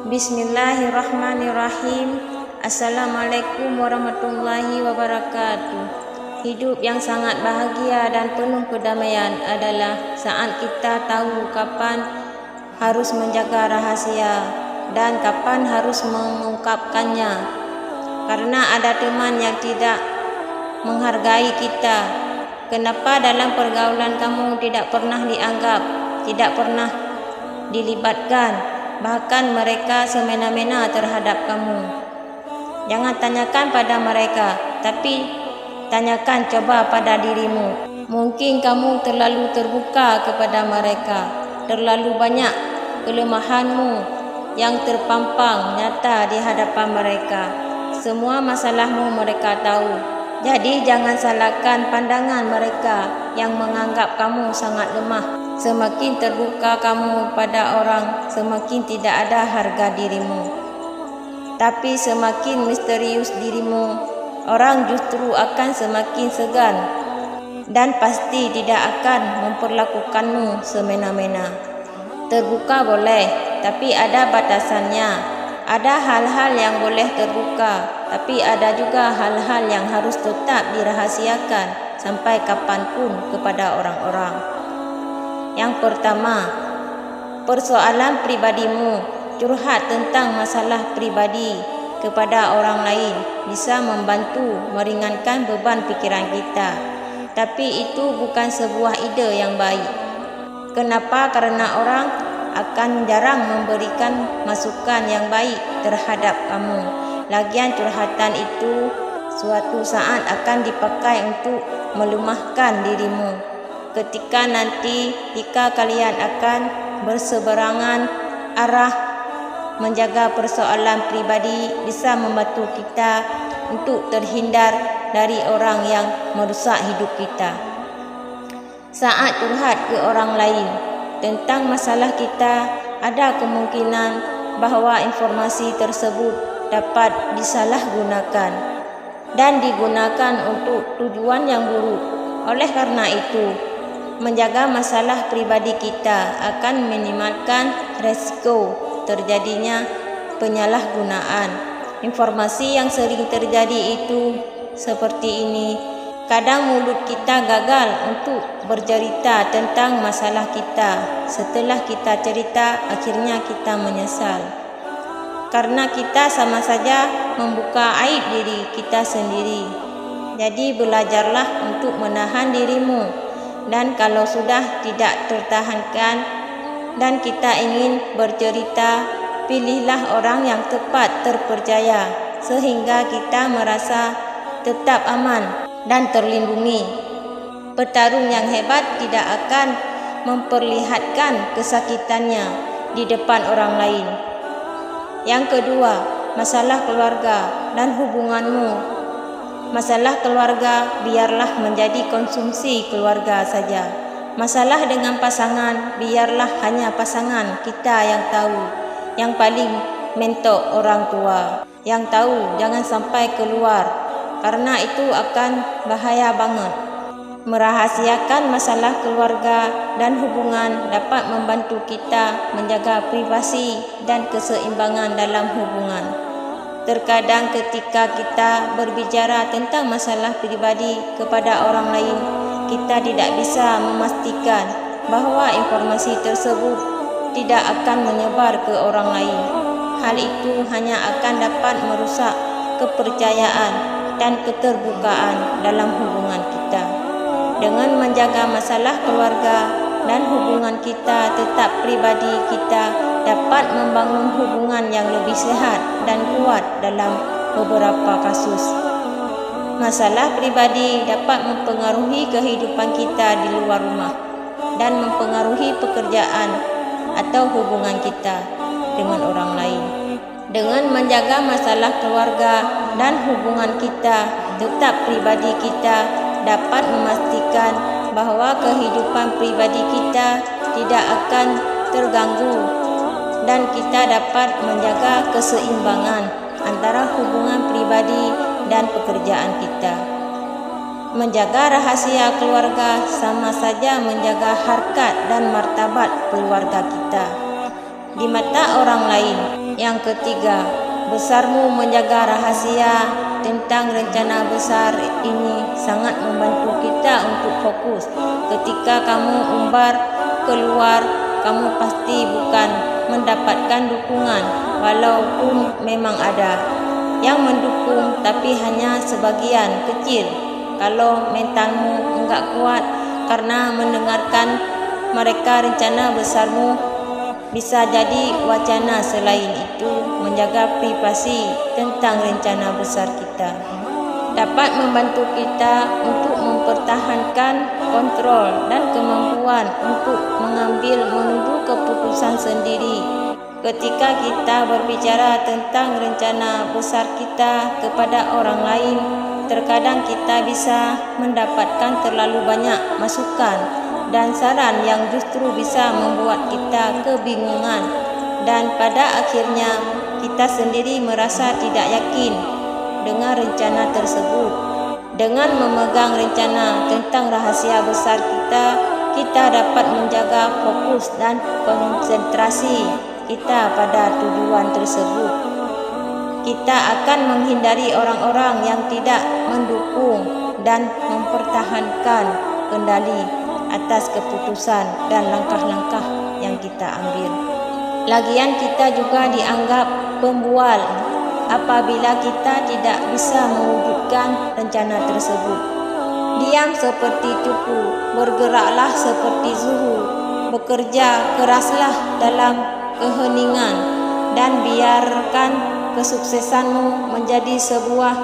Bismillahirrahmanirrahim. Assalamualaikum warahmatullahi wabarakatuh. Hidup yang sangat bahagia dan penuh kedamaian adalah saat kita tahu kapan harus menjaga rahasia dan kapan harus mengungkapkannya. Karena ada teman yang tidak menghargai kita. Kenapa dalam pergaulan kamu tidak pernah dianggap, tidak pernah dilibatkan? Bahkan mereka semena-mena terhadap kamu. Jangan tanyakan pada mereka, tapi tanyakan coba pada dirimu. Mungkin kamu terlalu terbuka kepada mereka. Terlalu banyak kelemahanmu yang terpampang nyata di hadapan mereka. Semua masalahmu mereka tahu. Jadi jangan salahkan pandangan mereka yang menganggap kamu sangat lemah. Semakin terbuka kamu pada orang, semakin tidak ada harga dirimu. Tapi semakin misterius dirimu, orang justru akan semakin segan dan pasti tidak akan memperlakukanmu semena-mena. Terbuka boleh, tapi ada batasannya. Ada hal-hal yang boleh terbuka, tapi ada juga hal-hal yang harus tetap dirahasiakan sampai kapanpun kepada orang-orang. Yang pertama, persoalan pribadimu. Curhat tentang masalah pribadi kepada orang lain bisa membantu meringankan beban pikiran kita. Tapi itu bukan sebuah ide yang baik. Kenapa? Karena orang akan jarang memberikan masukan yang baik terhadap kamu. Lagian curhatan itu suatu saat akan dipakai untuk melemahkan dirimu. Ketika nanti jika kalian akan berseberangan arah, menjaga persoalan pribadi bisa membantu kita untuk terhindar dari orang yang merusak hidup kita. Saat curhat ke orang lain tentang masalah kita, ada kemungkinan bahwa informasi tersebut dapat disalahgunakan dan digunakan untuk tujuan yang buruk. Oleh karena itu, menjaga masalah pribadi kita akan meminimalkan resiko terjadinya penyalahgunaan. Informasi yang sering terjadi itu seperti ini. Kadang mulut kita gagal untuk bercerita tentang masalah kita. Setelah kita cerita, akhirnya kita menyesal. Karena kita sama saja membuka aib diri kita sendiri. Jadi belajarlah untuk menahan dirimu. Dan kalau sudah tidak tertahankan dan kita ingin bercerita, pilihlah orang yang tepat terpercaya sehingga kita merasa tetap aman dan terlindungi. Petarung yang hebat tidak akan memperlihatkan kesakitannya di depan orang lain. Yang kedua, masalah keluarga dan hubunganmu. Masalah keluarga biarlah menjadi konsumsi keluarga saja. Masalah dengan pasangan biarlah hanya pasangan kita yang tahu. Yang paling mentok orang tua yang tahu, jangan sampai keluar karena itu akan bahaya banget. Merahasiakan masalah keluarga dan hubungan dapat membantu kita menjaga privasi dan keseimbangan dalam hubungan. Terkadang ketika kita berbicara tentang masalah pribadi kepada orang lain, kita tidak bisa memastikan bahawa informasi tersebut tidak akan menyebar ke orang lain. Hal itu hanya akan dapat merusak kepercayaan dan keterbukaan dalam hubungan kita. Dengan menjaga masalah keluarga dan hubungan kita tetap pribadi, kita dapat membangun hubungan yang lebih sehat dan kuat dalam beberapa kasus. Masalah pribadi dapat mempengaruhi kehidupan kita di luar rumah dan mempengaruhi pekerjaan atau hubungan kita dengan orang lain. Dengan menjaga masalah keluarga dan hubungan kita tetap pribadi, kita dapat memastikan bahawa kehidupan pribadi kita tidak akan terganggu dan kita dapat menjaga keseimbangan antara hubungan pribadi dan pekerjaan kita. Menjaga rahasia keluarga sama saja menjaga harkat dan martabat keluarga kita. di mata orang lain. Yang ketiga, besarmu menjaga rahasia tentang rencana besar ini sangat membantu kita untuk fokus. Ketika kamu umbar keluar, kamu pasti bukan mendapatkan dukungan, walaupun memang ada yang mendukung, tapi hanya sebagian kecil. Kalau mentalmu enggak kuat karena mendengarkan mereka, rencana besarmu bisa jadi wacana. Selain itu, menjaga privasi tentang rencana besar kita dapat membantu kita untuk mempertahankan kontrol dan kemampuan untuk mengambil keputusan sendiri. Ketika kita berbicara tentang rencana besar kita kepada orang lain, terkadang kita bisa mendapatkan terlalu banyak masukan dan saran yang justru bisa membuat kita kebingungan, dan pada akhirnya kita sendiri merasa tidak yakin dengan rencana tersebut. Dengan memegang rencana tentang rahasia besar kita dapat menjaga fokus dan konsentrasi kita pada tujuan tersebut. Kita akan menghindari orang-orang yang tidak mendukung dan mempertahankan kendali atas keputusan dan langkah-langkah yang kita ambil. Lagian kita juga dianggap pembual apabila kita tidak bisa mewujudkan rencana tersebut. Diam seperti cupu, bergeraklah seperti zuhu, bekerja keraslah dalam keheningan, dan biarkan kesuksesanmu menjadi sebuah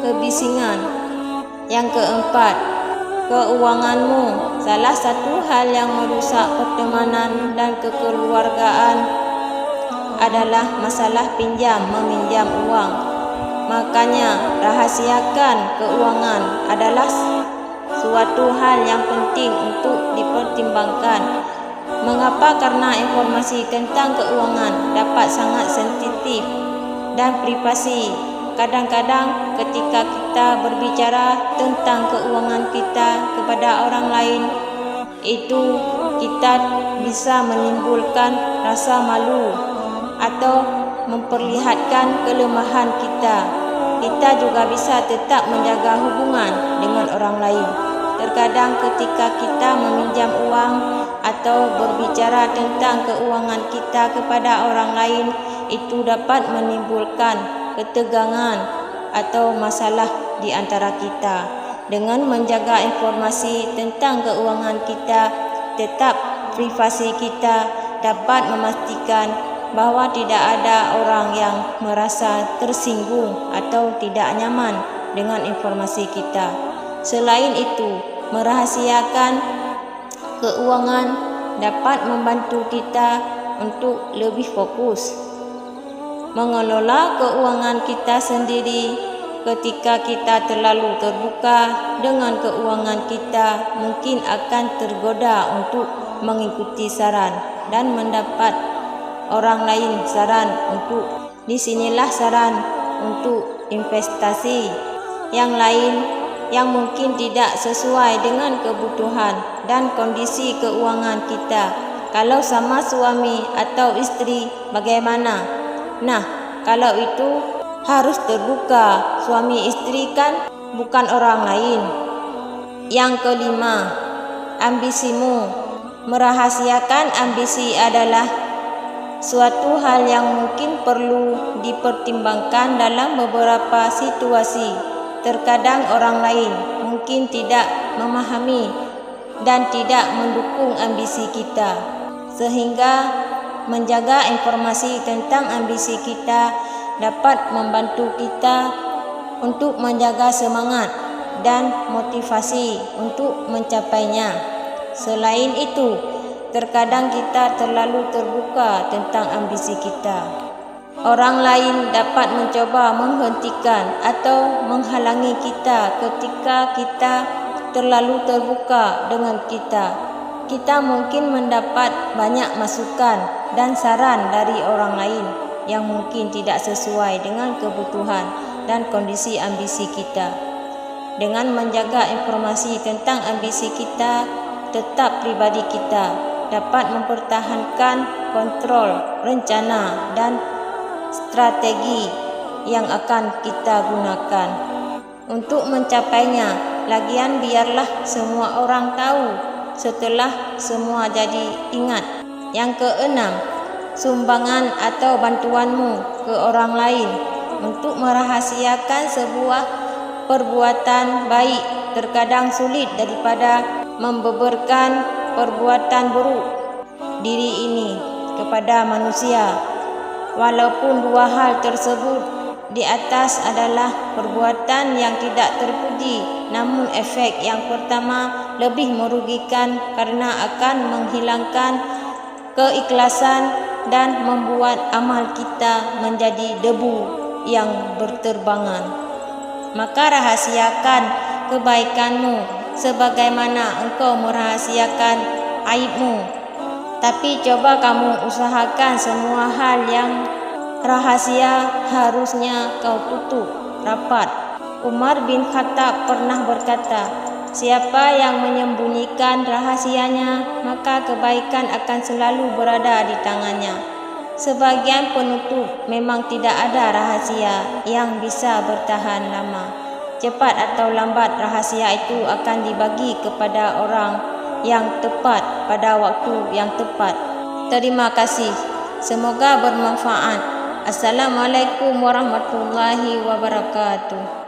kebisingan. Yang keempat, keuanganmu. Salah satu hal yang merusak pertemanan dan kekeluargaan adalah masalah meminjam uang. Makanya rahasiakan keuangan adalah suatu hal yang penting untuk dipertimbangkan. Mengapa? Karena informasi tentang keuangan dapat sangat sensitif dan privasi. Kadang-kadang ketika kita berbicara tentang keuangan kita kepada orang lain, itu kita bisa menimbulkan rasa malu atau memperlihatkan kelemahan kita. Kita juga bisa tetap menjaga hubungan dengan orang lain. Terkadang ketika kita meminjam uang atau berbicara tentang keuangan kita kepada orang lain, itu dapat menimbulkan ketegangan atau masalah di antara kita. Dengan menjaga informasi tentang keuangan kita, tetap privasi kita dapat memastikan bahwa tidak ada orang yang merasa tersinggung atau tidak nyaman dengan informasi kita. Selain itu, merahasiakan keuangan dapat membantu kita untuk lebih fokus mengelola keuangan kita sendiri. Ketika kita terlalu terbuka dengan keuangan kita, mungkin akan tergoda untuk mengikuti saran dan mendapat orang lain saran untuk disinilah saran untuk investasi yang lain yang mungkin tidak sesuai dengan kebutuhan dan kondisi keuangan kita. Kalau sama suami atau istri, bagaimana? Nah, kalau itu harus terbuka. Suami istri kan bukan orang lain. Yang kelima, ambisimu. Merahasiakan ambisi adalah suatu hal yang mungkin perlu dipertimbangkan dalam beberapa situasi. Terkadang orang lain mungkin tidak memahami dan tidak mendukung ambisi kita, sehingga menjaga informasi tentang ambisi kita dapat membantu kita untuk menjaga semangat dan motivasi untuk mencapainya. Selain itu, terkadang kita terlalu terbuka tentang ambisi kita. Orang lain dapat mencoba menghentikan atau menghalangi kita ketika kita terlalu terbuka dengan kita. Kita mungkin mendapat banyak masukan dan saran dari orang lain yang mungkin tidak sesuai dengan kebutuhan dan kondisi ambisi kita. Dengan menjaga informasi tentang ambisi kita, tetap pribadi kita, dapat mempertahankan kontrol, rencana dan strategi yang akan kita gunakan untuk mencapainya. Lagian biarlah semua orang tahu setelah semua jadi ingat. Yang keenam, sumbangan atau bantuanmu ke orang lain. Untuk merahasiakan sebuah perbuatan baik terkadang sulit daripada membeberkan perbuatan buruk diri ini kepada manusia. Walaupun dua hal tersebut di atas adalah perbuatan yang tidak terpuji, namun efek yang pertama lebih merugikan karena akan menghilangkan keikhlasan dan membuat amal kita menjadi debu yang berterbangan. Maka rahasiakan kebaikanmu sebagaimana engkau merahasiakan aibmu. Tapi coba kamu usahakan semua hal yang rahasia harusnya kau tutup rapat. Umar bin Khattab pernah berkata, siapa yang menyembunyikan rahasianya, maka kebaikan akan selalu berada di tangannya. Sebagian penutup memang tidak ada rahasia yang bisa bertahan lama. Cepat atau lambat rahasia itu akan dibagi kepada orang yang tepat pada waktu yang tepat. Terima kasih. Semoga bermanfaat. Assalamualaikum warahmatullahi wabarakatuh.